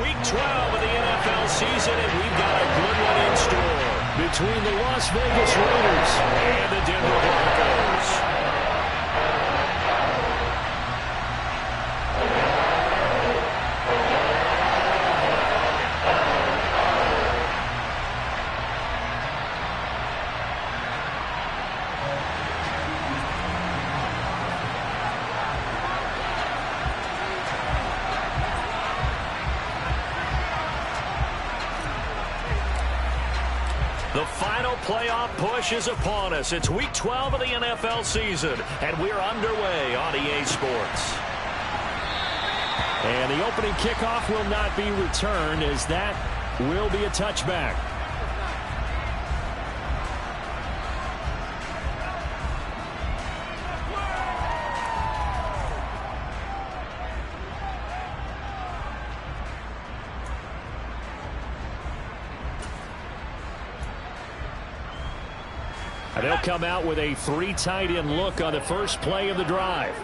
week 12 of the NFL season, and we've got a good one in store between the Las Vegas Raiders and the Denver Broncos. The final playoff push is upon us. It's week 12 of the NFL season, and we're underway on EA Sports. And the opening kickoff will not be returned, as that will be a touchback. They'll come out with a 3 tight end look on the first play of the drive.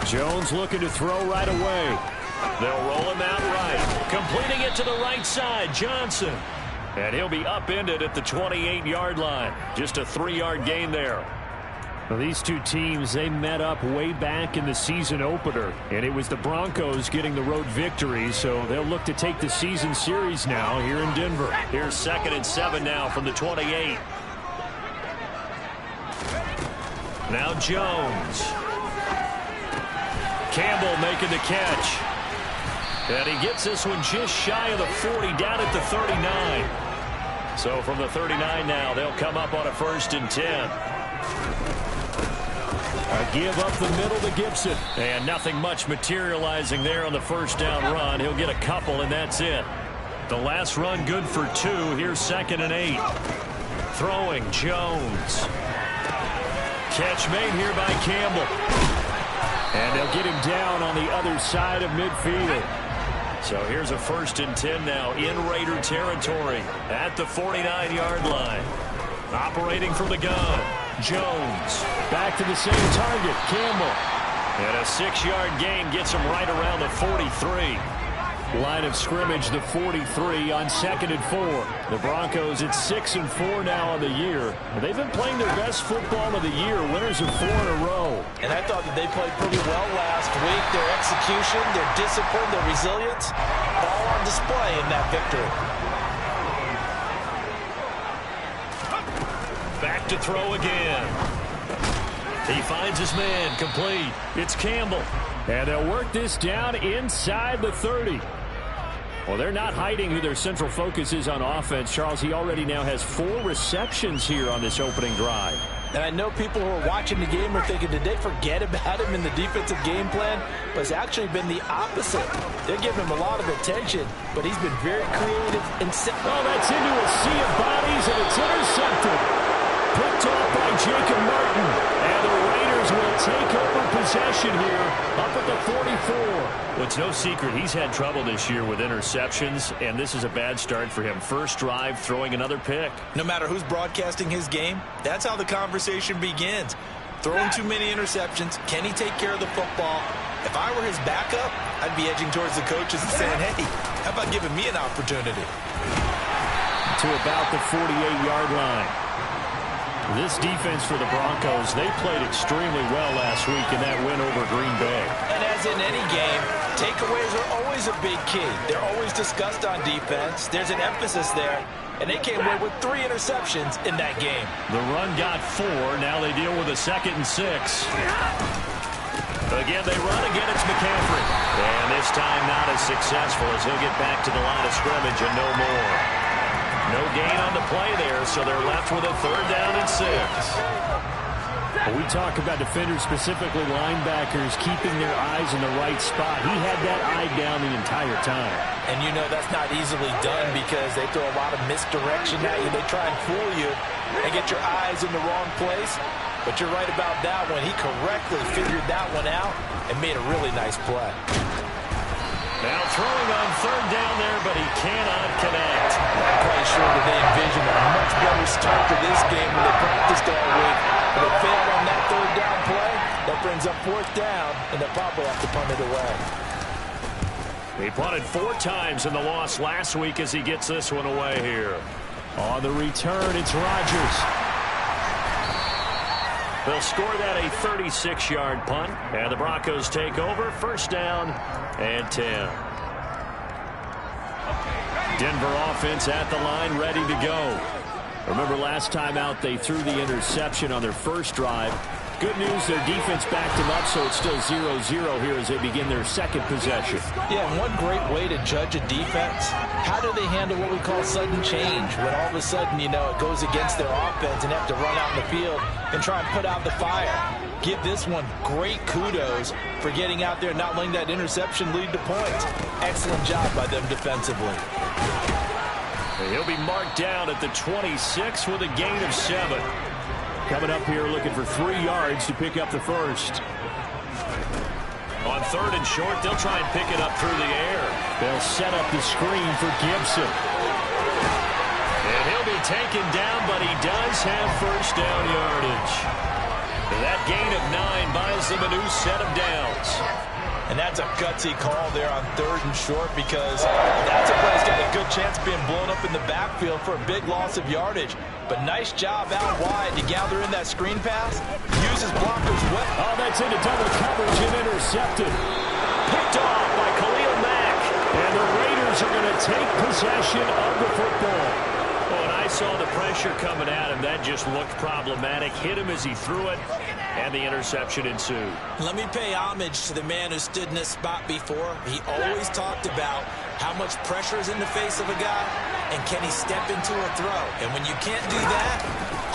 Jones looking to throw right away. They'll roll him out right. Completing it to the right side, Johnson. And he'll be upended at the 28-yard line. Just a 3-yard gain there. Well, these two teams, they met up way back in the season opener, and it was the Broncos getting the road victory, so they'll look to take the season series now here in Denver. Here's 2nd and 7 now from the 28. Now Jones. Campbell making the catch. And he gets this one just shy of the 40, down at the 39. So from the 39 now, they'll come up on a 1st and 10. A give up the middle to Gibson. And nothing much materializing there on the 1st down run. He'll get a couple, and that's it. The last run good for 2. Here's 2nd and 8. Throwing, Jones. Catch made here by Campbell. And they'll get him down on the other side of midfield. So here's a 1st and 10 now in Raider territory at the 49-yard line. Operating from the gun, Jones. Back to the same target, Campbell. And a 6-yard gain gets him right around the 43. Line of scrimmage, the 43 on 2nd and 4. The Broncos at 6 and 4 now on the year. They've been playing their best football of the year, winners of 4 in a row. And I thought that they played pretty well last week. Their execution, their discipline, their resilience, all on display in that victory. Back to throw again. He finds his man, complete. It's Campbell. And they'll work this down inside the 30. Well, they're not hiding who their central focus is on offense. Charles, he already now has 4 receptions here on this opening drive. And I know people who are watching the game are thinking, did they forget about him in the defensive game plan? But it's actually been the opposite. They're giving him a lot of attention, but he's been very creative. Oh, that's into a sea of bodies, and it's intercepted. Picked off by Jacob Martin. And the Raiders will take over possession here up at the 44. Well, it's no secret he's had trouble this year with interceptions, and this is a bad start for him. First drive, throwing another pick. No matter who's broadcasting his game, that's how the conversation begins. Throwing too many interceptions. Can he take care of the football? If I were his backup, I'd be edging towards the coaches and saying, hey, how about giving me an opportunity? To about the 48-yard line. This defense for the Broncos, they played extremely well last week in that win over Green Bay. And as in any game, takeaways are always a big key. They're always discussed on defense. There's an emphasis there. And they came away with 3 interceptions in that game. The run got 4. Now they deal with a 2nd and 6. Again, they run. Again, it's McCaffrey. And this time not as successful as he'll get back to the line of scrimmage and no more. No gain on the play there, so they're left with a 3rd down and 6. When we talk about defenders, specifically linebackers, keeping their eyes in the right spot. He had that eye down the entire time. And you know that's not easily done because they throw a lot of misdirection at you. They try and fool you and get your eyes in the wrong place. But you're right about that one. He correctly figured that one out and made a really nice play. Now throwing on 3rd down there, but he cannot connect. I'm quite sure that they envisioned a much better start to this game when they practiced all week. But they failed on that 3rd down play. That brings up 4th down, and they'll probably have to punt it away. He punted 4 times in the loss last week as he gets this one away here. On the return, it's Rodgers. They'll score that a 36-yard punt, and the Broncos take over. First down and 10. Denver offense at the line, ready to go. Remember last time out they threw the interception on their first drive. Good news, their defense backed them up, so it's still 0-0 here as they begin their second possession. Yeah, and one great way to judge a defense, how do they handle what we call sudden change? When all of a sudden, you know, it goes against their offense and have to run out in the field and try and put out the fire. Give this one great kudos for getting out there and not letting that interception lead to points. Excellent job by them defensively. He'll be marked down at the 26 with a gain of 7. Coming up here looking for 3 yards to pick up the first. On 3rd and short, they'll try and pick it up through the air. They'll set up the screen for Gibson. And he'll be taken down, but he does have first down yardage. That gain of 9 buys them a new set of downs. And that's a gutsy call there on 3rd and short, because that's a play that's got a good chance of being blown up in the backfield for a big loss of yardage. But nice job out wide to gather in that screen pass. Uses blockers well. Oh, that's into double coverage and intercepted. Picked off by Khalil Mack. And the Raiders are going to take possession of the football. Oh, and I saw the pressure coming at him. That just looked problematic. Hit him as he threw it, and the interception ensued. Let me pay homage to the man who stood in this spot before. He always talked about how much pressure is in the face of a guy, and can he step into a throw. And when you can't do that,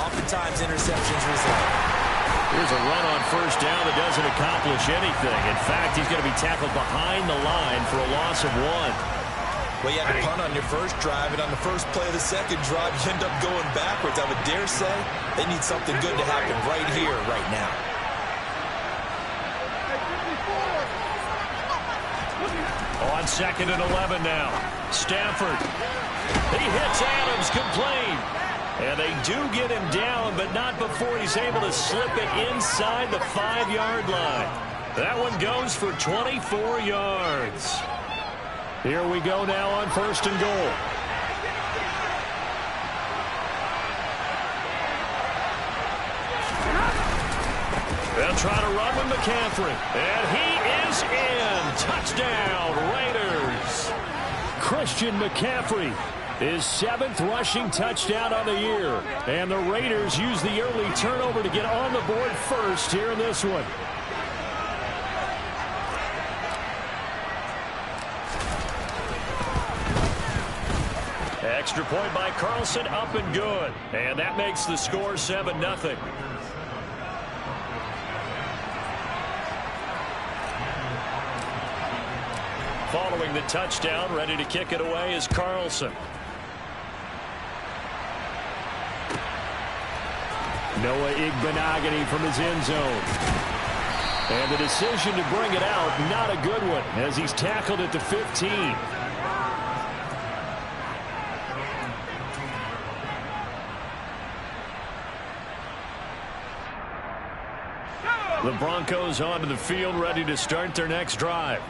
oftentimes interceptions result. Here's a run on first down that doesn't accomplish anything. In fact, he's going to be tackled behind the line for a loss of 1. Well, you had to punt on your first drive, and on the first play of the second drive, you end up going backwards. I would dare say they need something good to happen right here, right now. On 2nd and 11 now. Stafford. He hits Adams, complete. And they do get him down, but not before he's able to slip it inside the 5-yard line. That one goes for 24 yards. Here we go now on 1st and goal. They'll try to run with McCaffrey. And he is in. Touchdown, Raiders. Christian McCaffrey, his 7th rushing touchdown on the year. And the Raiders use the early turnover to get on the board first here in this one. Extra point by Carlson, up and good. And that makes the score 7-0. Following the touchdown, ready to kick it away is Carlson. Noah Igbenogany from his end zone. And the decision to bring it out, not a good one, as he's tackled at the 15. The Broncos onto the field, ready to start their next drive.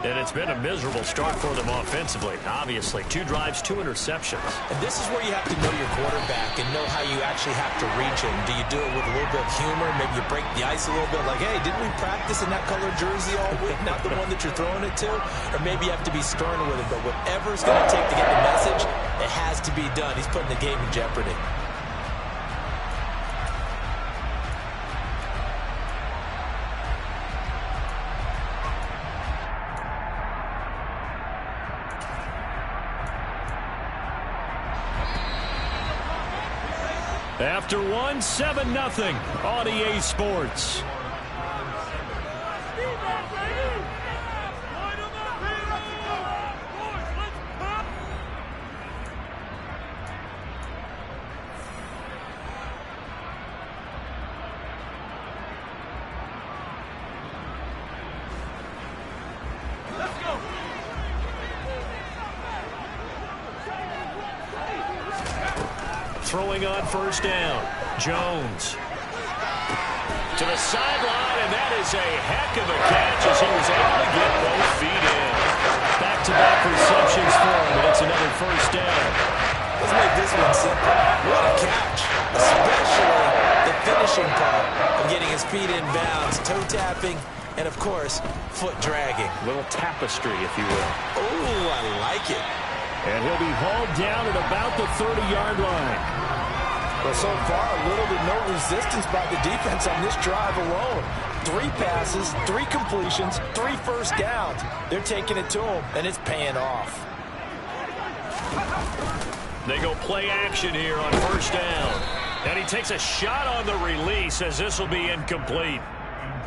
And it's been a miserable start for them offensively. Obviously, 2 drives, 2 interceptions. And this is where you have to know your quarterback and know how you actually have to reach him. Do you do it with a little bit of humor? Maybe you break the ice a little bit, like, hey, didn't we practice in that colored jersey all week? Not the one that you're throwing it to. Or maybe you have to be stern with it. But whatever it's going to take to get the message, it has to be done. He's putting the game in jeopardy. After 7-0 on EA Sports. Throwing on first down. Jones. To the sideline, and that is a heck of a catch as he was able to get both feet in. Back finishing part of getting his feet in bounds, toe tapping, and, of course, foot dragging. A little tapestry, if you will. Oh, I like it. And he'll be hauled down at about the 30-yard line. Well, so far, little to no resistance by the defense on this drive alone. 3 passes, 3 completions, 3 first downs. They're taking it to him, and it's paying off. They go play action here on first down. And he takes a shot on the release as this will be incomplete.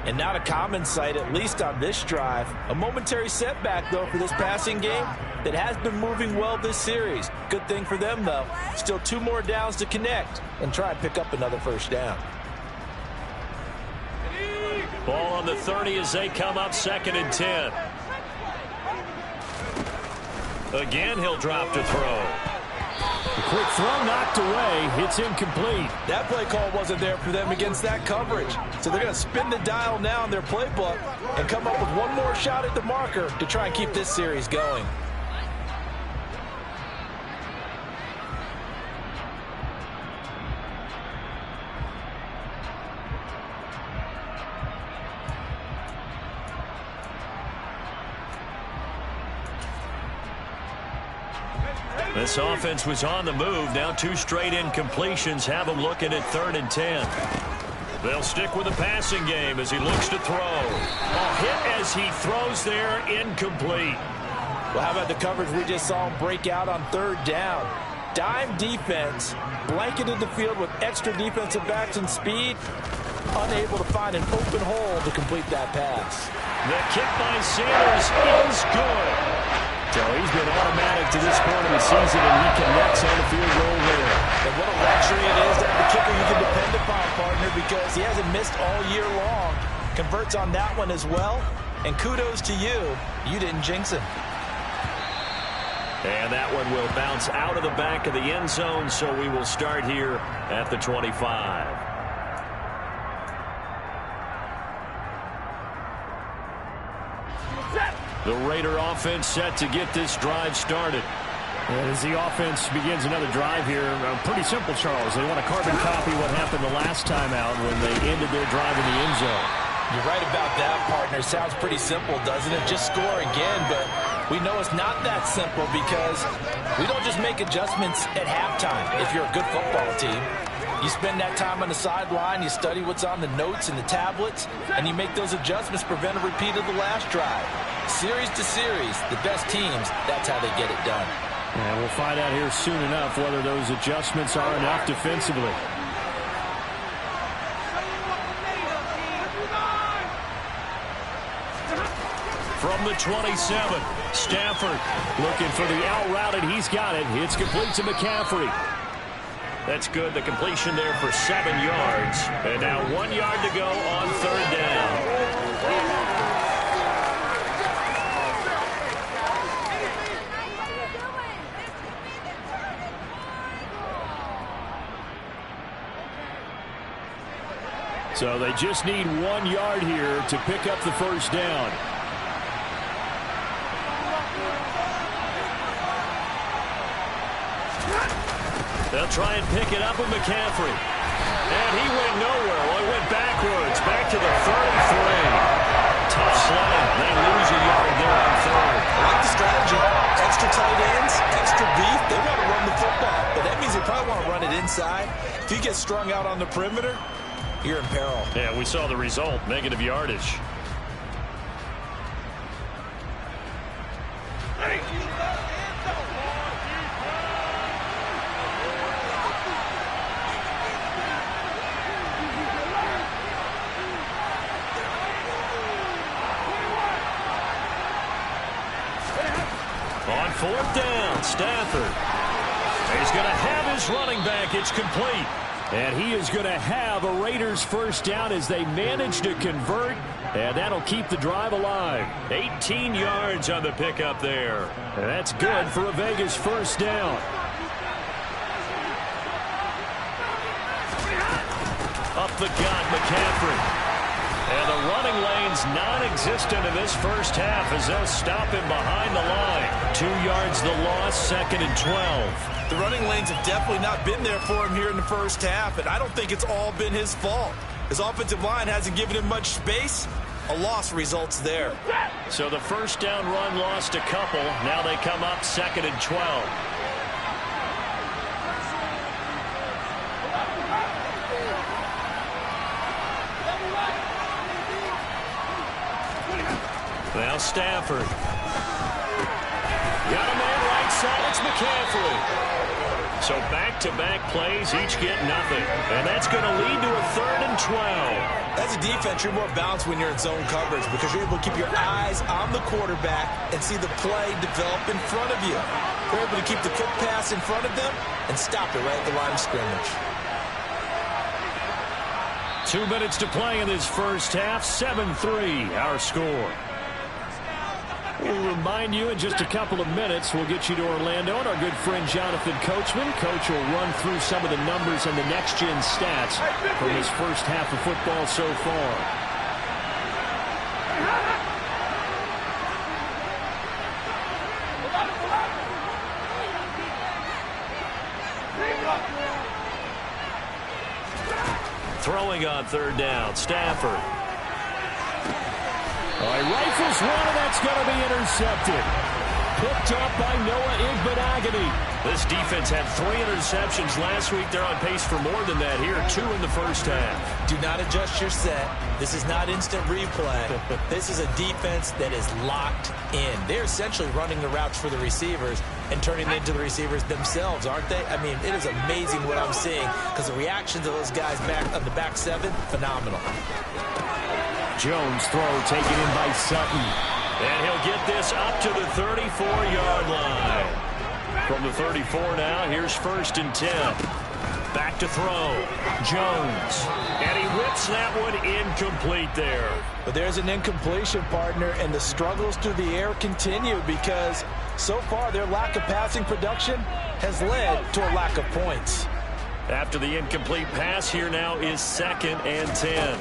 And not a common sight, at least on this drive. A momentary setback, though, for this passing game that has been moving well this series. Good thing for them, though. Still 2 more downs to connect and try and pick up another first down. Ball on the 30 as they come up 2nd and 10. Again, he'll drop to throw. The quick throw knocked away. It's incomplete. That play call wasn't there for them against that coverage. So they're going to spin the dial now in their playbook and come up with one more shot at the marker to try and keep this series going. This offense was on the move. Now 2 straight incompletions have them looking at 3rd and 10. They'll stick with the passing game as he looks to throw. A hit as he throws there, incomplete. Well, how about the coverage we just saw him break out on 3rd down? Dime defense, blanketed the field with extra defensive backs and speed, unable to find an open hole to complete that pass. The kick by Sanders is good. So he's been automatic to this point of the season, and he connects on the field goal there. And what a luxury it is to have the kicker you can depend upon, partner, because he hasn't missed all year long. Converts on that one as well. And kudos to you. You didn't jinx him. And that one will bounce out of the back of the end zone, so we will start here at the 25. The Raider offense set to get this drive started. And as the offense begins another drive here, pretty simple, Charles. They want to carbon copy what happened the last time out when they ended their drive in the end zone. You're right about that, partner. Sounds pretty simple, doesn't it? Just score again, but we know it's not that simple because we don't just make adjustments at halftime if you're a good football team. You spend that time on the sideline, you study what's on the notes and the tablets, and you make those adjustments, prevent a repeat of the last drive. Series to series, the best teams, that's how they get it done. And we'll find out here soon enough whether those adjustments are enough defensively. From the 27, Stafford looking for the out route, and he's got it. It's complete to McCaffrey. That's good. The completion there for 7 yards. And now 1 yard to go on 3rd down. So they just need 1 yard here to pick up the first down. They'll try and pick it up with McCaffrey. And he went nowhere. Well, he went backwards, back to the 33. Tough slam. They lose a yard there on 3rd. I like the strategy. Extra tight ends, extra beef. They want to run the football, but that means they probably want to run it inside. If you get strung out on the perimeter, you're in peril. Yeah, we saw the result. Negative yardage. On 4th down, Stafford. He's going to have his running back. It's complete. And he is going to have a Raiders first down as they manage to convert. And that'll keep the drive alive. 18 yards on the pickup there. And that's good for a Vegas first down. Up the gut, McCaffrey. And the running lane's non-existent in this first half as they'll stop him behind the line. 2 yards the loss, 2nd and 12. The running lanes have definitely not been there for him here in the first half, and I don't think it's all been his fault. His offensive line hasn't given him much space. A loss results there. So the first down run lost a couple. Now they come up 2nd and 12. Now Stafford. Got a man right side. It's McCaffrey. So back-to-back plays, each get nothing. And that's going to lead to a 3rd and 12. As a defense, you're more balanced when you're in zone coverage because you're able to keep your eyes on the quarterback and see the play develop in front of you. You're able to keep the quick pass in front of them and stop it right at the line of scrimmage. 2 minutes to play in this first half. 7-3, our score. We'll remind you in just a couple of minutes, we'll get you to Orlando and our good friend Jonathan Coachman. Coach will run through some of the numbers and the next-gen stats from his first half of football so far. Throwing on 3rd down, Stafford. He rifles one, and that's going to be intercepted. Picked up by Noah Igbinoghene. This defense had 3 interceptions last week. They're on pace for more than that here. 2 in the first half. Do not adjust your set. This is not instant replay. This is a defense that is locked in. They're essentially running the routes for the receivers and turning it into the receivers themselves, aren't they? I mean, it is amazing what I'm seeing because the reactions of those guys back on the back 7, phenomenal. Jones throw taken in by Sutton. And he'll get this up to the 34-yard line. From the 34 now, here's 1st and 10. Back to throw. Jones. And he whips that one incomplete there. But there's an incompletion, partner, and the struggles through the air continue because so far their lack of passing production has led to a lack of points. After the incomplete pass, here now is 2nd and 10.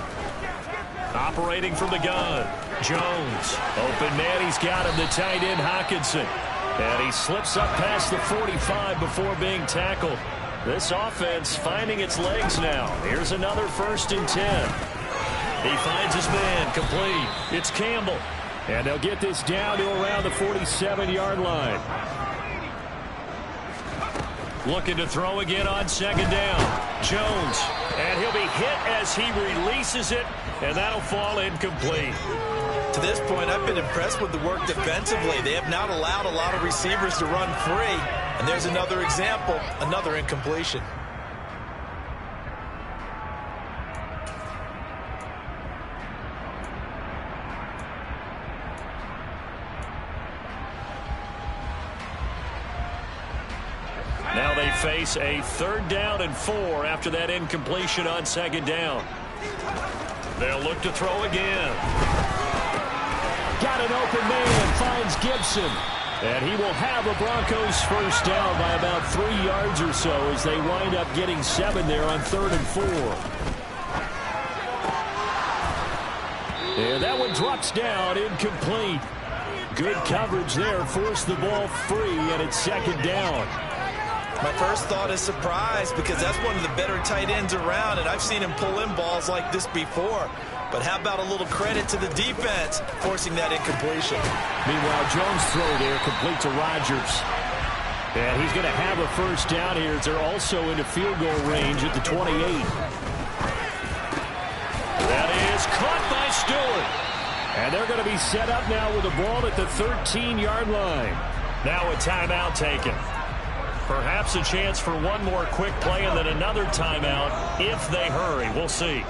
Operating from the gun. Jones. Open man. He's got him. The tight end, Hockenson. And he slips up past the 45 before being tackled. This offense finding its legs now. Here's another 1st and 10. He finds his man. Complete. It's Campbell. And they'll get this down to around the 47-yard line. Looking to throw again on 2nd down. Jones. And he'll be hit as he releases it. And that'll fall incomplete. To this point, I've been impressed with the work defensively. They have not allowed a lot of receivers to run free. And there's another example, another incompletion. Now they face a 3rd down and 4 after that incompletion on 2nd down. They'll look to throw again. Got an open man, finds Gibson. And he will have a Broncos 1st down by about 3 yards or so as they wind up getting 7 there on 3rd and 4. And that one drops down, incomplete. Good coverage there, forced the ball free, and it's 2nd down. My first thought is surprise because that's one of the better tight ends around, and I've seen him pull in balls like this before. But how about a little credit to the defense forcing that incompletion? Meanwhile, Jones' throw there complete to Rodgers. And he's going to have a 1st down here as they're also into field goal range at the 28. That is caught by Stewart. And they're going to be set up now with the ball at the 13-yard line. Now a timeout taken. Perhaps a chance for one more quick play and then another timeout if they hurry. We'll see.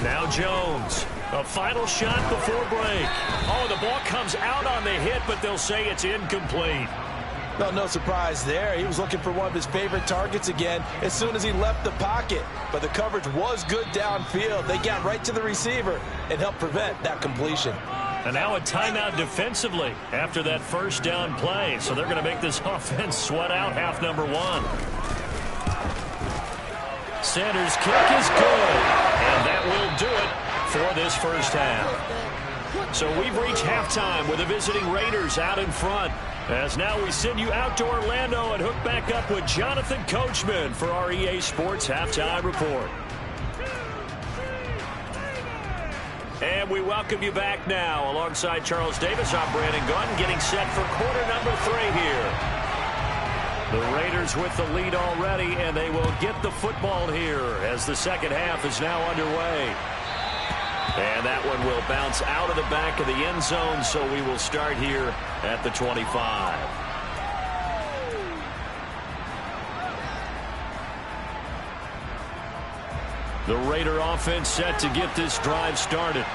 Now Jones. A final shot before break. Oh, the ball comes out on the hit, but they'll say it's incomplete. Well, no surprise there. He was looking for one of his favorite targets again as soon as he left the pocket. But the coverage was good downfield. They got right to the receiver and helped prevent that completion. And now a timeout defensively after that 1st down play. So they're going to make this offense sweat out half number 1. Sanders' kick is good. And will do it for this first half. So we've reached halftime with the visiting Raiders out in front. As now we send you out to Orlando and hook back up with Jonathan Coachman for our EA Sports Halftime Report. And we welcome you back now. Alongside Charles Davis, I'm Brandon Gunn, getting set for quarter number 3 here. The Raiders with the lead already, and they will get the football here as the second half is now underway. And that one will bounce out of the back of the end zone, so we will start here at the 25. The Raider offense set to get this drive started.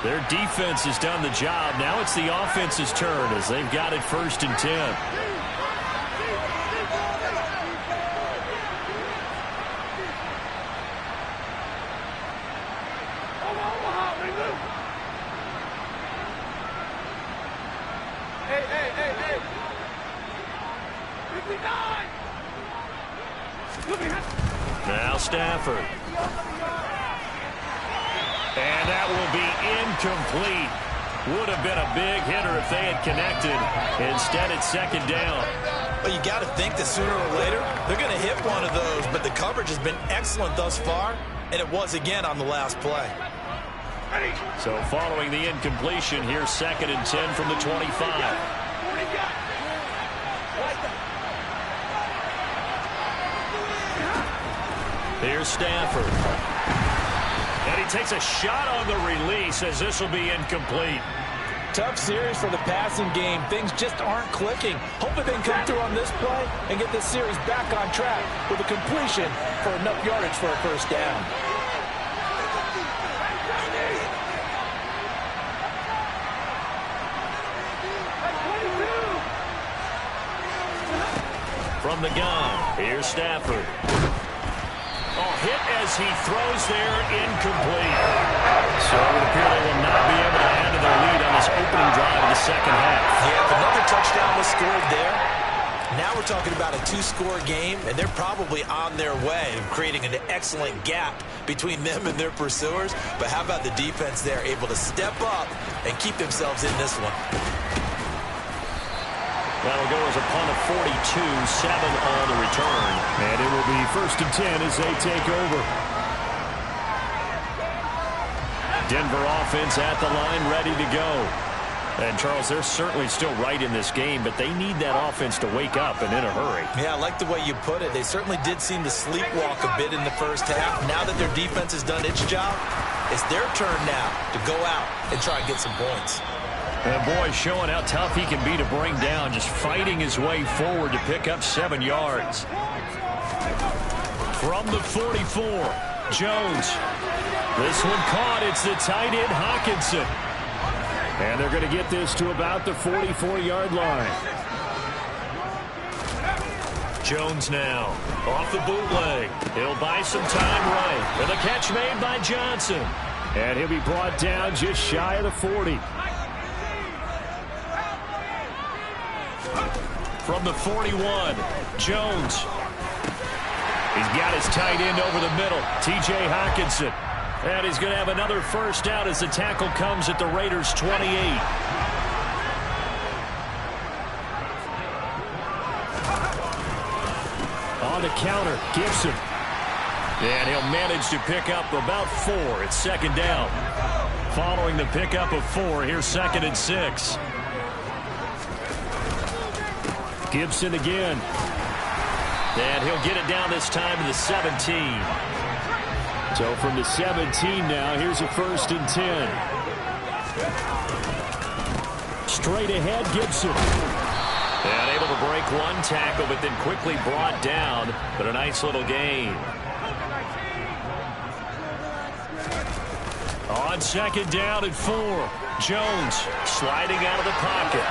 Their defense has done the job. Now it's the offense's turn as they've got it 1st and 10. Now Stafford. And that will be incomplete. Would have been a big hitter if they had connected. Instead, it's 2nd down. Well, you got to think that sooner or later they're going to hit one of those, but the coverage has been excellent thus far, and it was again on the last play. So following the incompletion, here's 2nd and 10 from the 25. Here's Stafford. And he takes a shot on the release as this will be incomplete. Tough series for the passing game. Things just aren't clicking. Hoping they can come through on this play and get this series back on track with a completion for enough yardage for a 1st down. From the gun, here's Stafford. Hit as he throws there, incomplete. So it would appear they will not be able to add to their lead on this opening drive of the second half. Yeah, another touchdown was scored there. Now we're talking about a 2-score game, and they're probably on their way of creating an excellent gap between them and their pursuers. But how about the defense there, able to step up and keep themselves in this one? That'll go as a punt of 42, 7 on the return. And it will be 1st and 10 as they take over. Denver offense at the line, ready to go. And, Charles, they're certainly still right in this game, but they need that offense to wake up and in a hurry. Yeah, I like the way you put it. They certainly did seem to sleepwalk a bit in the first half. Now that their defense has done its job, it's their turn now to go out and try and get some points. And boy, showing how tough he can be to bring down, just fighting his way forward to pick up 7 yards. From the 44, Jones. This one caught. It's the tight end, Hockenson. And they're going to get this to about the 44-yard line. Jones now off the bootleg. He'll buy some time right. With a catch made by Johnson. And he'll be brought down just shy of the 40. From the 41, Jones. He's got his tight end over the middle, T.J. Hockenson. And he's going to have another 1st down as the tackle comes at the Raiders' 28. On the counter, Gibson. And he'll manage to pick up about 4. It's 2nd down. Following the pickup of 4, here's 2nd and 6. Gibson again. And he'll get it down this time to the 17. So from the 17 now, here's a 1st and 10. Straight ahead, Gibson. And able to break one tackle, but then quickly brought down. But a nice little gain. On 2nd down and 4. Jones sliding out of the pocket.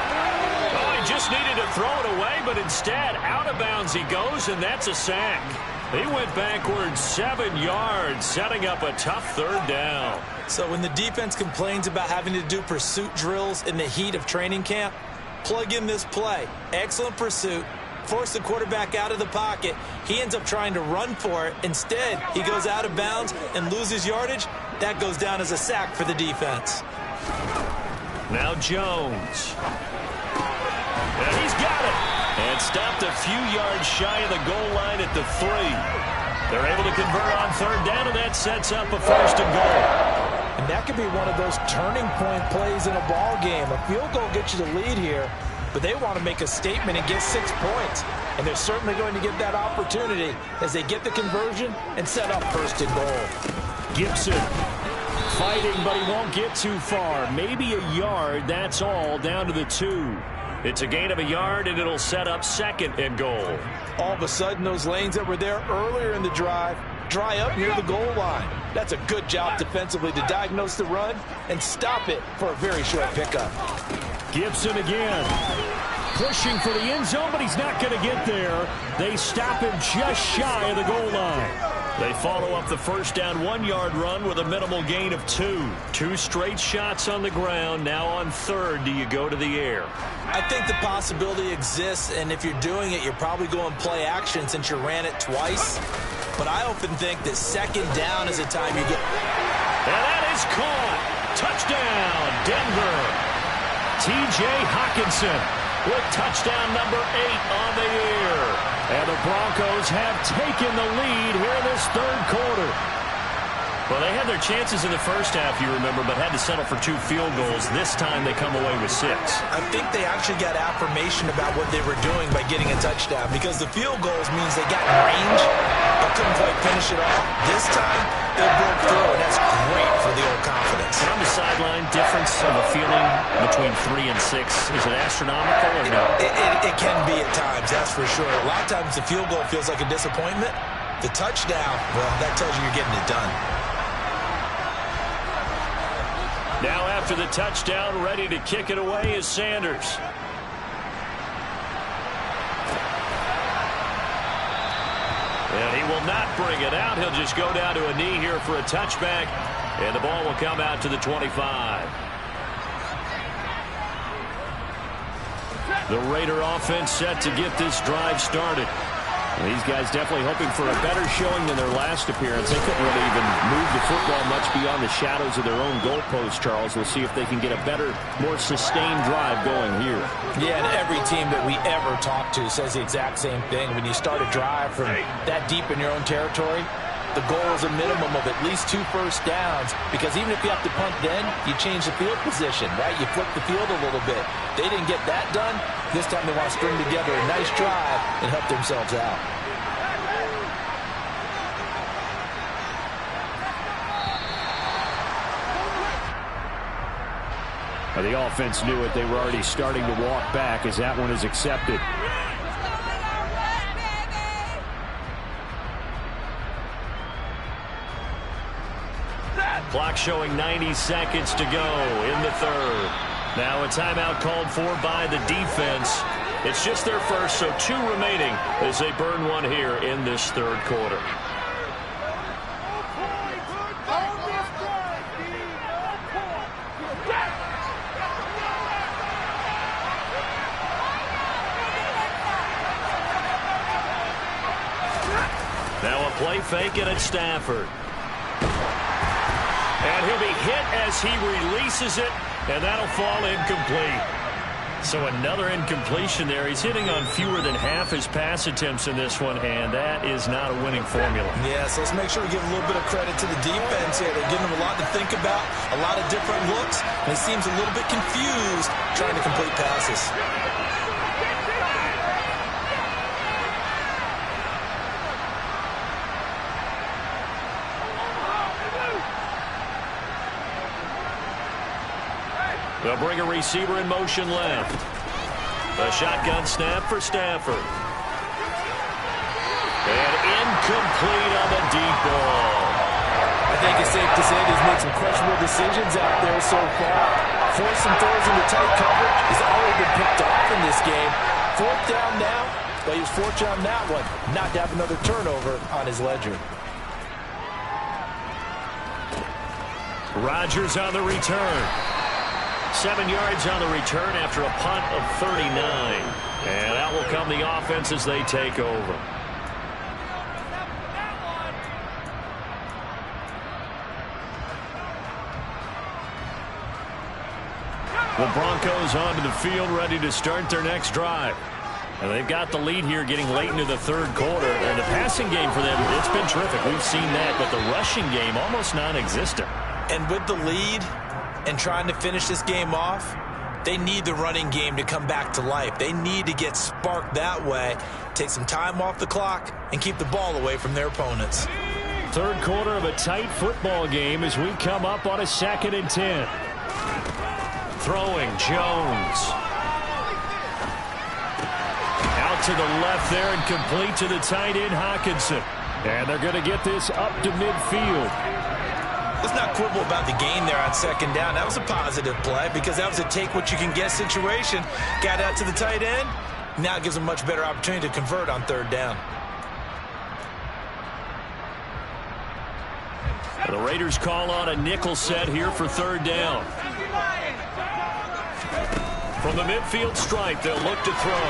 Oh, he just needed to throw it away, but instead, out of bounds he goes, and that's a sack. He went backwards 7 yards, setting up a tough 3rd down. So when the defense complains about having to do pursuit drills in the heat of training camp, plug in this play. Excellent pursuit. Force the quarterback out of the pocket. He ends up trying to run for it. Instead, he goes out of bounds and loses yardage. That goes down as a sack for the defense. Now Jones. And he's got it. And stopped a few yards shy of the goal line at the 3. They're able to convert on third down, and that sets up a 1st and goal. And that could be one of those turning point plays in a ball game. A field goal gets you the lead here, but they want to make a statement and get 6 points. And they're certainly going to get that opportunity as they get the conversion and set up 1st and goal. Gibson fighting, but he won't get too far. Maybe a yard, that's all, down to the 2. It's a gain of a yard, and it'll set up 2nd and goal. All of a sudden, those lanes that were there earlier in the drive dry up near the goal line. That's a good job defensively to diagnose the run and stop it for a very short pickup. Gibson again. Pushing for the end zone, but he's not going to get there. They stop him just shy of the goal line. They follow up the 1st down 1-yard run with a minimal gain of 2. 2 straight shots on the ground. Now on 3rd, do you go to the air? I think the possibility exists, and if you're doing it, you're probably going play action since you ran it twice. But I often think that 2nd down is a time you get. And that is caught. Touchdown, Denver. T.J. Hockenson with touchdown number 8 on the year. And the Broncos have taken the lead here in this 3rd quarter. Well, they had their chances in the first half, you remember, but had to settle for 2 field goals. This time they come away with 6. I think they actually got affirmation about what they were doing by getting a touchdown, because the field goals means they got in range but couldn't quite finish it off. This time they broke through, and that's great for the old confidence. And on the sideline, difference of a feeling between 3 and 6, is it astronomical or no? It can be at times, that's for sure. A lot of times the field goal feels like a disappointment. The touchdown, well, that tells you you're getting it done. Now after the touchdown, ready to kick it away is Sanders. And he will not bring it out. He'll just go down to a knee here for a touchback. And the ball will come out to the 25. The Raider offense set to get this drive started. These guys definitely hoping for a better showing than their last appearance. They couldn't really even move the football much beyond the shadows of their own goalpost, Charles. We'll see if they can get a better, more sustained drive going here. Yeah, and every team that we ever talk to says the exact same thing. When you start a drive from that deep in your own territory, the goal is a minimum of at least 2 first downs, because even if you have to punt then, you change the field position, right? You flip the field a little bit. They didn't get that done. This time they want to string together a nice drive and help themselves out. The offense knew it. They were already starting to walk back as that one is accepted. Clock showing 90 seconds to go in the 3rd. Now a timeout called for by the defense. It's just their first, so 2 remaining as they burn one here in this 3rd quarter. Now a play fake and it's Stafford. And he'll be hit as he releases it, and that'll fall incomplete. So another incompletion there. He's hitting on fewer than half his pass attempts in this one, and that is not a winning formula. Yeah, so let's make sure we give a little bit of credit to the defense here. They're giving them a lot to think about, a lot of different looks, and he seems a little bit confused trying to complete passes. They'll bring a receiver in motion left. A shotgun snap for Stafford. And incomplete on the deep ball. I think it's safe to say he's made some questionable decisions out there so far. Forcing throws into tight coverage. He's already been picked off in this game. 4th down now, but he was fortunate on that one not to have another turnover on his ledger. Rodgers on the return. 7 yards on the return after a punt of 39. And that will come the offense as they take over. The Broncos onto the field, ready to start their next drive. And they've got the lead here getting late into the third quarter. And the passing game for them, it's been terrific. We've seen that, but the rushing game almost non-existent. And with the lead and trying to finish this game off, they need the running game to come back to life. They need to get sparked that way, take some time off the clock, and keep the ball away from their opponents. Third quarter of a tight football game as we come up on a 2nd and 10. Throwing, Jones. Out to the left there and complete to the tight end, Hockenson. And they're going to get this up to midfield. Let's not quibble about the gain there on 2nd down. That was a positive play because that was a take-what-you-can-get situation. Got out to the tight end. Now it gives them a much better opportunity to convert on 3rd down. The Raiders call on a nickel set here for 3rd down. From the midfield stripe, they'll look to throw.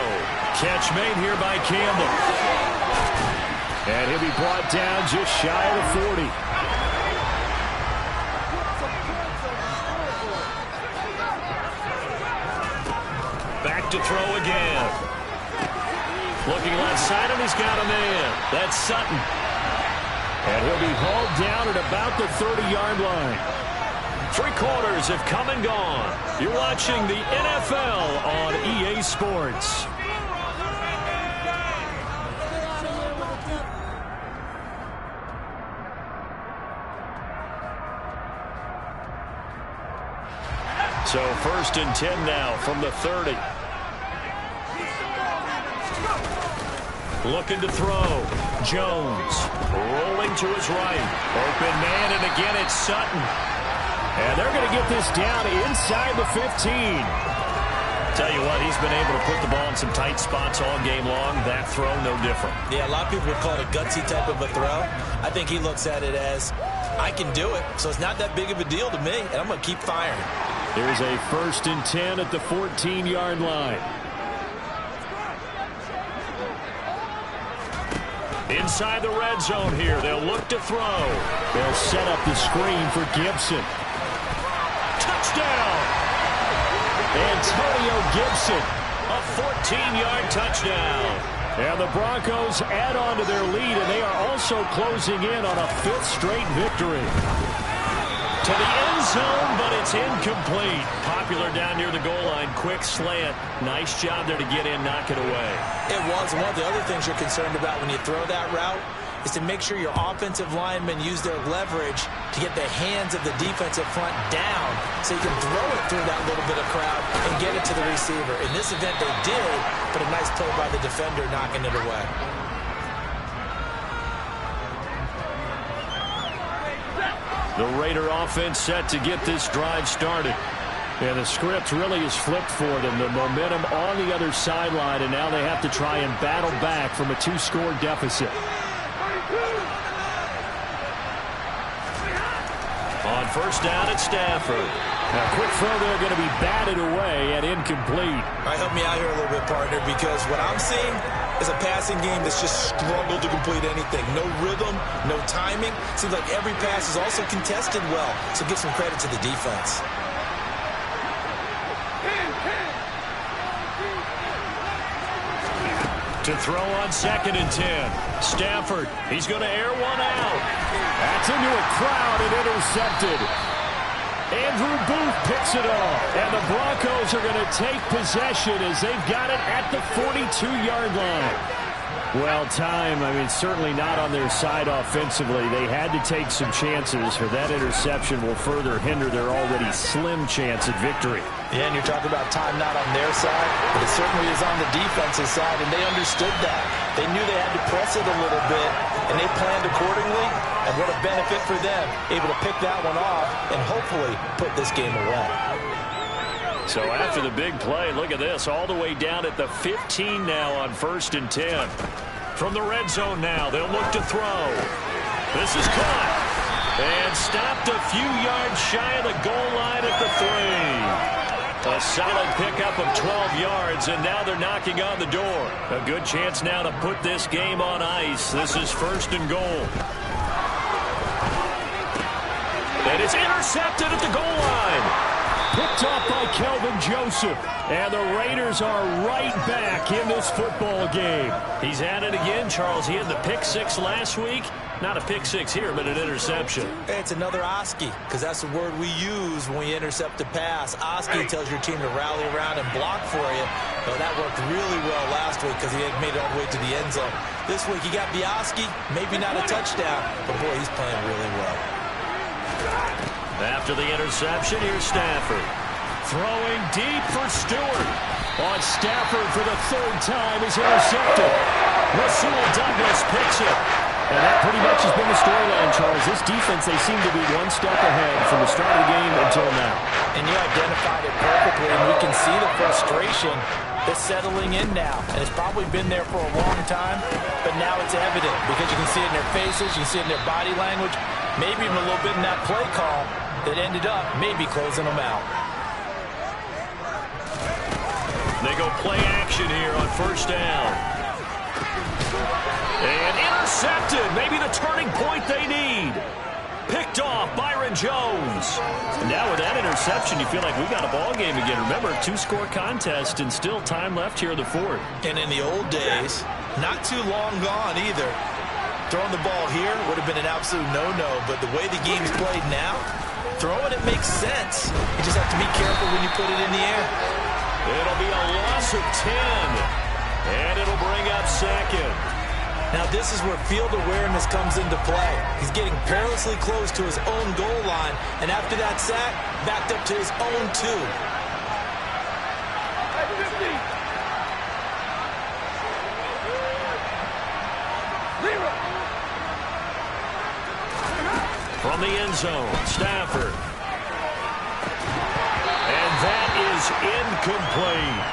Catch made here by Campbell. And he'll be brought down just shy of the 40. Back to throw again. Looking left side, and he's got a man. That's Sutton. And he'll be hauled down at about the 30-yard line. 3 quarters have come and gone. You're watching the NFL on EA Sports. So 1st and 10 now from the 30. Looking to throw. Jones rolling to his right. Open man, and again it's Sutton. And they're going to get this down inside the 15. Tell you what, he's been able to put the ball in some tight spots all game long. That throw, no different. Yeah, a lot of people would call it a gutsy type of a throw. I think he looks at it as, I can do it, so it's not that big of a deal to me, and I'm going to keep firing. Here's a 1st and 10 at the 14-yard line. Inside the red zone here, they'll look to throw. They'll set up the screen for Gibson. Touchdown! Antonio Gibson, a 14-yard touchdown. And the Broncos add on to their lead, and they are also closing in on a 5th straight victory. To the end zone, but it's incomplete. Popular down near the goal line. Quick slant. Nice job there to get in, knock it away. It was. One of the other things you're concerned about when you throw that route is to make sure your offensive linemen use their leverage to get the hands of the defensive front down so you can throw it through that little bit of crowd and get it to the receiver. In this event, they did, but a nice play by the defender knocking it away. The Raider offense set to get this drive started. And the script really is flipped for them. The momentum on the other sideline, and now they have to try and battle back from a 2-score deficit. On 1st down at Stafford. A quick throw there going to be batted away and incomplete. All right, help me out here a little bit, partner, because what I'm seeing is a passing game that's just struggled to complete anything. No rhythm, no timing. Seems like every pass is also contested well, so give some credit to the defense. To throw on 2nd and 10. Stafford, he's going to air one out. That's into a crowd and intercepted. Andrew Booth picks it off. And the Broncos are going to take possession as they've got it at the 42-yard line. Well, time, certainly not on their side offensively. They had to take some chances, for that interception will further hinder their already slim chance at victory. Yeah, and you're talking about time not on their side, but it certainly is on the defensive side, and they understood that. They knew they had to press it a little bit, and they planned accordingly, and what a benefit for them, able to pick that one off and hopefully put this game away. So after the big play, look at this, all the way down at the 15 now on 1st and 10. From the red zone now, they'll look to throw. This is caught. And stopped a few yards shy of the goal line at the 3. A solid pickup of 12 yards, and now they're knocking on the door. A good chance now to put this game on ice. This is 1st and goal. And it's intercepted at the goal line. Picked off by Kelvin Joseph. And the Raiders are right back in this football game. He's at it again, Charles. He had the pick six last week. Not a pick six here, but an interception. It's another Oski, because that's the word we use when we intercept a pass. Oski tells your team to rally around and block for you. But that worked really well last week because he had made it all the way to the end zone. This week he got Oski, maybe not a touchdown, but boy, he's playing really well. After the interception, here's Stafford. Throwing deep for Stewart. On Stafford for the third time is intercepted. Rasul Douglas picks it. And that pretty much has been the storyline, Charles. This defense, they seem to be one step ahead from the start of the game until now. And you identified it perfectly, and we can see the frustration that's settling in now. And it's probably been there for a long time, but now it's evident because you can see it in their faces, you can see it in their body language, maybe even a little bit in that play call that ended up maybe closing them out. They go play action here on first down. And intercepted. Maybe the turning point they need. Picked off Byron Jones. And now with that interception, you feel like we got a ball game again. Remember, 2-score contest and still time left here in the fourth. And in the old days, not too long gone either. Throwing the ball here would have been an absolute no-no. But the way the game's played now, throwing it makes sense. You just have to be careful when you put it in the air. It'll be a loss of 10. And it'll bring up second. Now this is where field awareness comes into play. He's getting perilously close to his own goal line, and after that sack, backed up to his own 2. From the end zone, Stafford. And that is incomplete.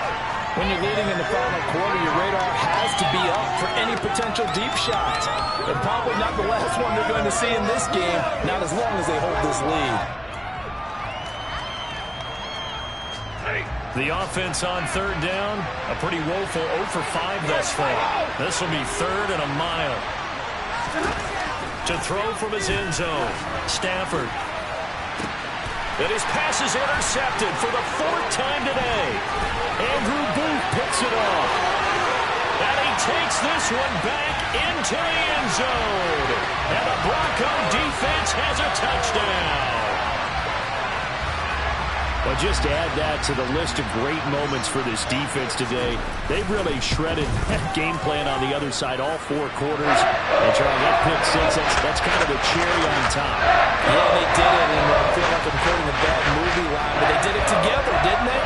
When you're leading in the final quarter, your radar has to be up for any potential deep shots. And probably not the last one they're going to see in this game, not as long as they hold this lead. The offense on third down, a pretty woeful 0 for 5 thus far. This will be 3rd and a mile. To throw from his end zone, Stafford. And his pass is intercepted for the 4th time today. Andrew Booth picks it off. And he takes this one back into the end zone. And the Bronco defense has a touchdown. Well, just to add that to the list of great moments for this defense today, they've really shredded that game plan on the other side all 4 quarters. And Charlie, that pick six, that's kind of the cherry on top. Yeah, they did it, and I feel like I'm quoting a bad movie line, but they did it together, didn't they?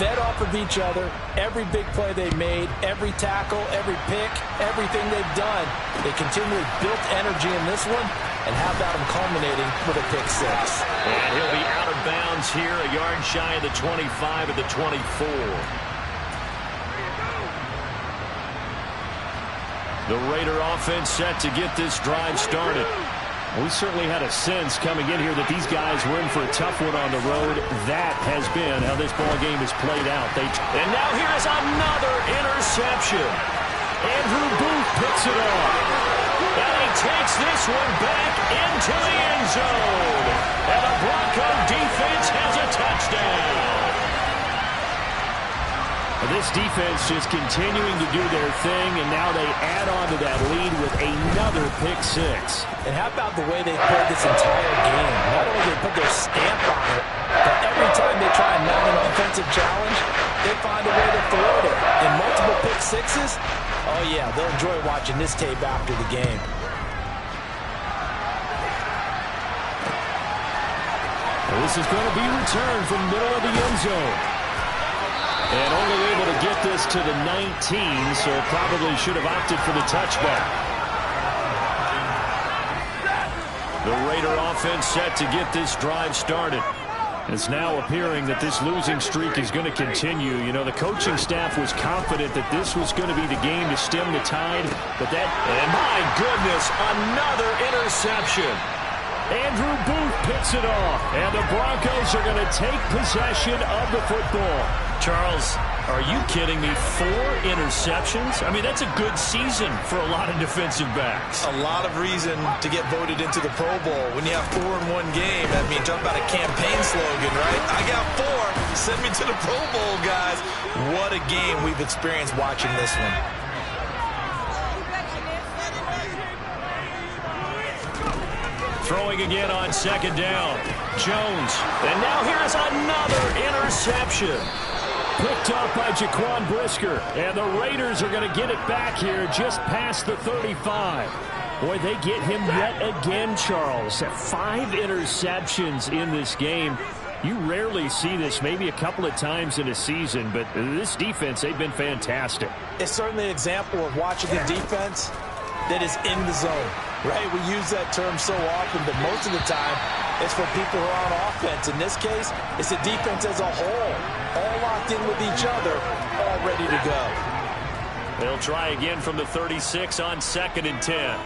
Fed off of each other, every big play they made, every tackle, every pick, everything they've done. They continually built energy in this one, and how about them culminating with a pick six? And he'll be out of bounds here, a yard shy of the 25 at the 24. The Raider offense set to get this drive started. We certainly had a sense coming in here that these guys were in for a tough one on the road. That has been how this ball game is played out. And now here is another interception. Andrew Booth picks it off. And he takes this one back into the end zone. And the Bronco defense has a touchdown. This defense just continuing to do their thing, and now they add on to that lead with another pick six. And how about the way they played this entire game? Not only did they put their stamp on it, but every time they try and mount an offensive challenge, they find a way to thwart it. And multiple pick sixes, oh yeah, they'll enjoy watching this tape after the game. Well, this is going to be returned from the middle of the end zone. And only able to get this to the 19, so probably should have opted for the touchback. The Raider offense set to get this drive started. It's now appearing that this losing streak is going to continue. You know, the coaching staff was confident that this was going to be the game to stem the tide. But that, and my goodness, another interception. Andrew Booth picks it off, and the Broncos are going to take possession of the football. Charles, Are you kidding me? 4 interceptions? I mean, that's a good season for a lot of defensive backs. A lot of reason to get voted into the Pro Bowl. When you have 4 in one game, I mean, talk about a campaign slogan, right? I got 4. Send me to the Pro Bowl, guys. What a game we've experienced watching this one. Throwing again on 2nd down. Jones. And now here's another interception. Picked up by Jaquan Brisker. And the Raiders are going to get it back here just past the 35. Boy, they get him yet again, Charles. 5 interceptions in this game. You rarely see this, maybe a couple of times in a season, but this defense, they've been fantastic. It's certainly an example of watching a defense that is in the zone, right? We use that term so often, but most of the time it's for people who are on offense. In this case, it's a defense as a whole, all locked in with each other, all ready to go. They'll try again from the 36 on 2nd and 10.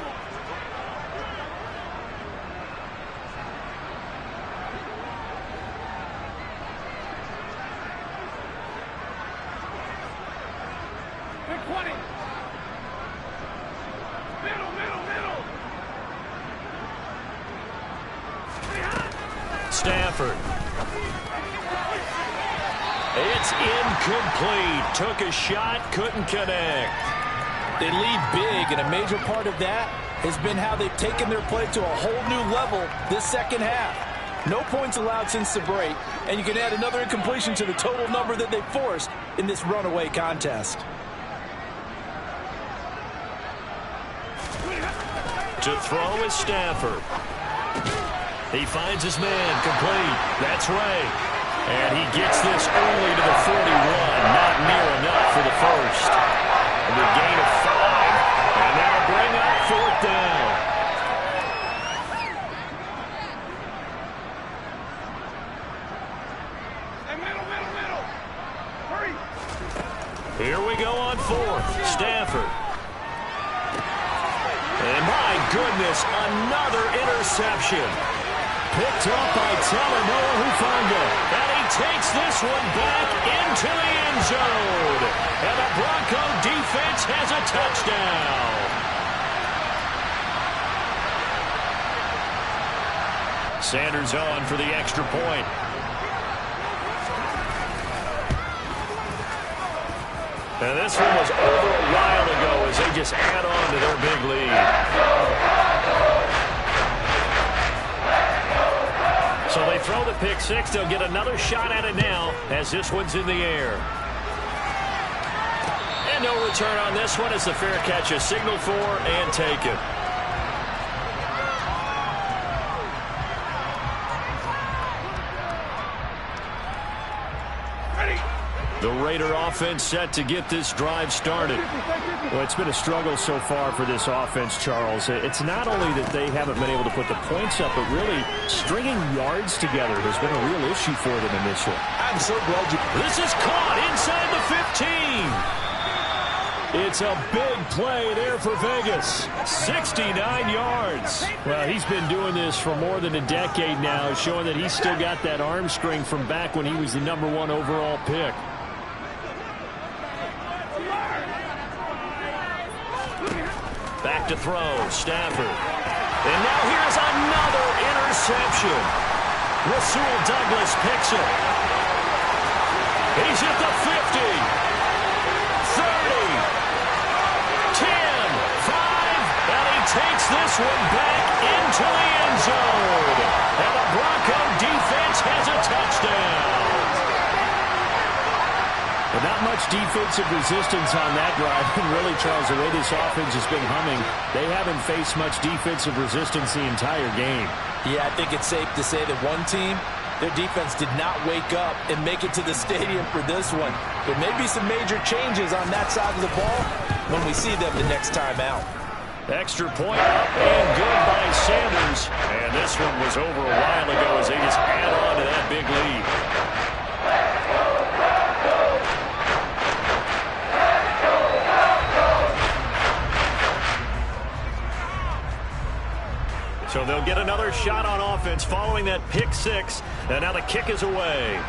Stafford. It's incomplete. Took a shot, couldn't connect. They lead big, and a major part of that has been how they've taken their play to a whole new level this second half. No points allowed since the break, and you can add another incompletion to the total number that they forced in this runaway contest. To throw is Stafford. He finds his man, complete. That's Ray. And he gets this early to the 41. Not near enough for the first. And the gain of 5. And that'll bring up 4th down. Middle. Hurry. Here we go on 4th. Stafford. And my goodness, another interception. Picked up by Talanoa Hufanga. And he takes this one back into the end zone. And the Bronco defense has a touchdown. Sanders on for the extra point. And this one was over a while ago as they just add on to their big lead. So they throw the pick 6. They'll get another shot at it now as this one's in the air. And no return on this one as the fair catch is signaled for and taken. The Raider offense set to get this drive started. Well, it's been a struggle so far for this offense, Charles. It's not only that they haven't been able to put the points up, but really stringing yards together has been a real issue for them in this one. I'm so glad you... This is caught inside the 15. It's a big play there for Vegas. 69 yards. Well, he's been doing this for more than a decade now, showing that he's still got that arm strength from back when he was the #1 overall pick. Back to throw, Stafford. And now here's another interception. Rasul Douglas picks it. He's at the 50. 30. 10. 5. And he takes this one back into the end zone. And the Bronco defense has a touchdown. But not much defensive resistance on that drive. And really, Charles, the way this offense has been humming, they haven't faced much defensive resistance the entire game. Yeah, I think it's safe to say that one team, their defense did not wake up and make it to the stadium for this one. There may be some major changes on that side of the ball when we see them the next time out. Extra point up and good by Sanders. And this one was over a while ago as they just add on to that big lead. So they'll get another shot on offense following that pick 6. And now the kick is away.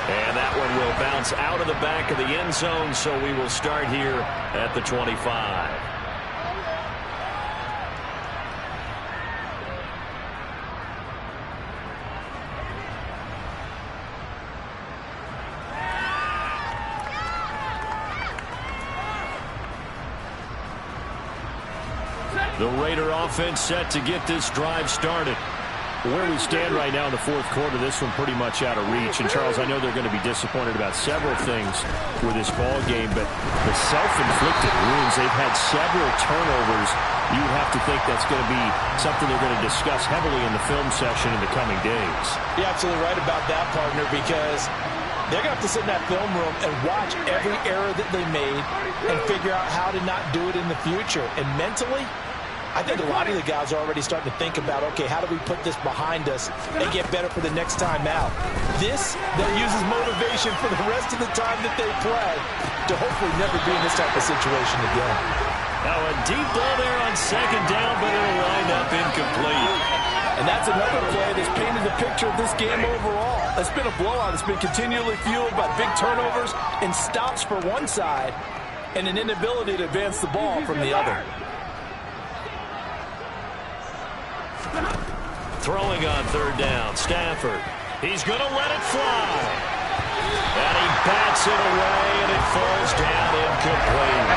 And And that one will bounce out of the back of the end zone, so we will start here at the 25. The Raider offense set to get this drive started. Where we stand right now in the fourth quarter, this one pretty much out of reach. And, Charles, I know they're going to be disappointed about several things with this ball game, but the self-inflicted wounds, they've had several turnovers. You have to think that's going to be something they're going to discuss heavily in the film session in the coming days. You're absolutely right about that, partner, because they're going to have to sit in that film room and watch every error that they made and figure out how to not do it in the future. And mentally, I think a lot of the guys are already starting to think about, okay, how do we put this behind us and get better for the next time out? This, that uses motivation for the rest of the time that they play to hopefully never be in this type of situation again. Now a deep ball there on second down, but it'll wind up incomplete. And that's another play that's painted the picture of this game overall. It's been a blowout. It's been continually fueled by big turnovers and stops for one side and an inability to advance the ball from the other. Throwing on third down, Stafford. He's going to let it fly. And he bats it away, and it falls down incomplete.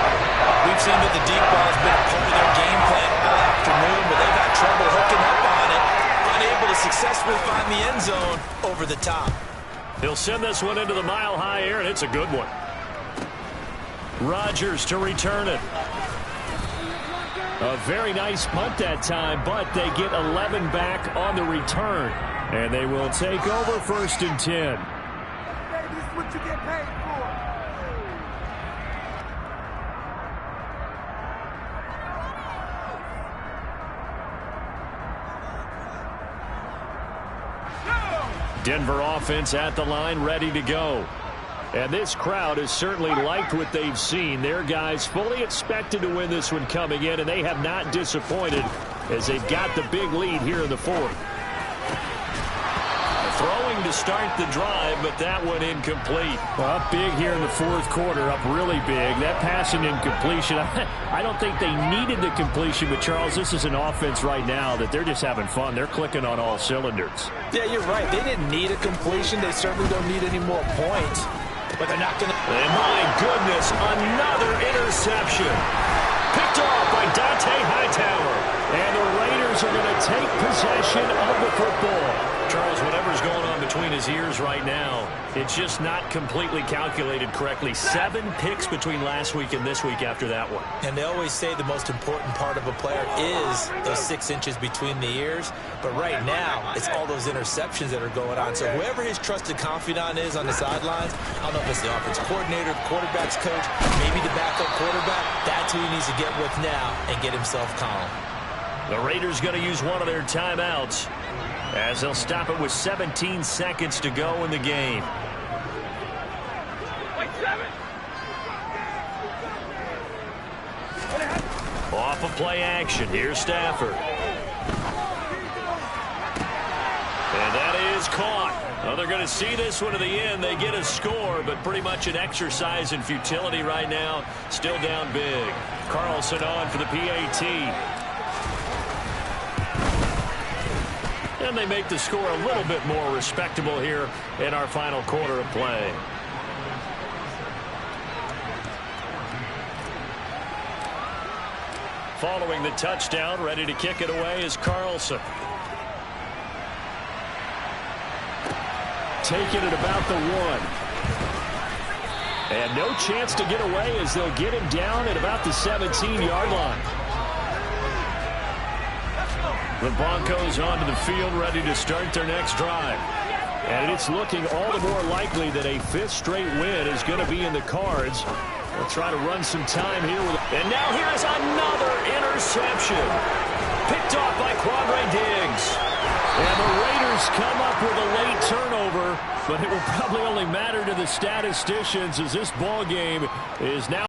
We've seen that the deep ball has been a part of their game plan all afternoon, but they've had trouble hooking up on it, unable to successfully find the end zone over the top. He'll send this one into the mile-high air, and it's a good one. Rodgers to return it. A very nice punt that time, but they get 11 back on the return. And they will take over 1st and 10. This is what you get paid for. Denver offense at the line, ready to go. And this crowd has certainly liked what they've seen. Their guys fully expected to win this one coming in, and they have not disappointed as they've got the big lead here in the fourth. Throwing to start the drive, but that one incomplete. Well, up big here in the fourth quarter, up really big. That passing incompletion, I don't think they needed the completion, but Charles, this is an offense right now that they're just having fun. They're clicking on all cylinders. Yeah, you're right. They didn't need a completion. They certainly don't need any more points. But they're not going to... And my goodness, another interception. Picked off by Dante Hightower. And the Raiders are going to take possession of the football. Charles, whatever's going on between his ears right now, it's just not completely calculated correctly. 7 picks between last week and this week after that one. And they always say the most important part of a player is those 6 inches between the ears. But right now, it's all those interceptions that are going on. So whoever his trusted confidant is on the sidelines, I don't know if it's the offense coordinator, the quarterback's coach, maybe the backup quarterback, that's who he needs to get with now and get himself calm. The Raiders going to use one of their timeouts as they'll stop it with 17 seconds to go in the game. Off of play action, here's Stafford. And that is caught. Well, they're going to see this one to the end. They get a score, but pretty much an exercise in futility right now. Still down big. Carlson on for the PAT. And they make the score a little bit more respectable here in our final quarter of play. Following the touchdown, ready to kick it away is Carlson. Taking it about the 1. And no chance to get away as they'll get him down at about the 17-yard line. The Broncos onto the field, ready to start their next drive. And it's looking all the more likely that a 5th straight win is going to be in the cards. They'll try to run some time here. And now here's another interception. Picked off by Quandre Diggs. And the Raiders come up with a late turnover, but it will probably only matter to the statisticians as this ball game is now